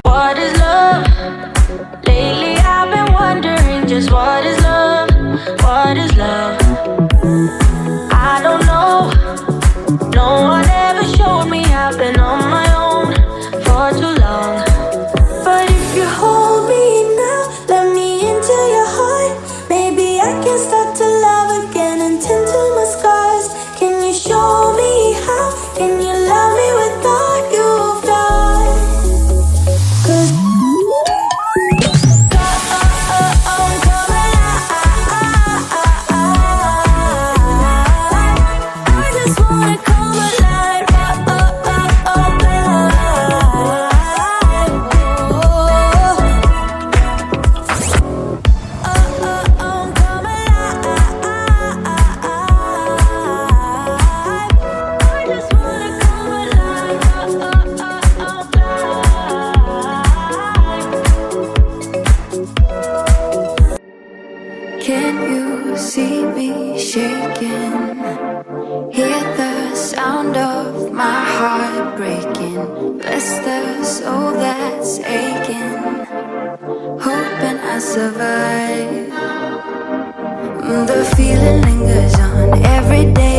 What is love? Lately I've been wondering just what is love? What is love? I don't know. No one ever showed me. I've been on my own for too long. But if you hold me now, let me into your heart. Maybe I can start to love again and tend to my scars. Can you show me how? Can you love me without you fly? 'Cause I'm coming alive. I just wanna come alive. Can you see me shaking? Hear the sound of my heart breaking. Bless the soul that's aching, hoping I survive. The feeling lingers on every day.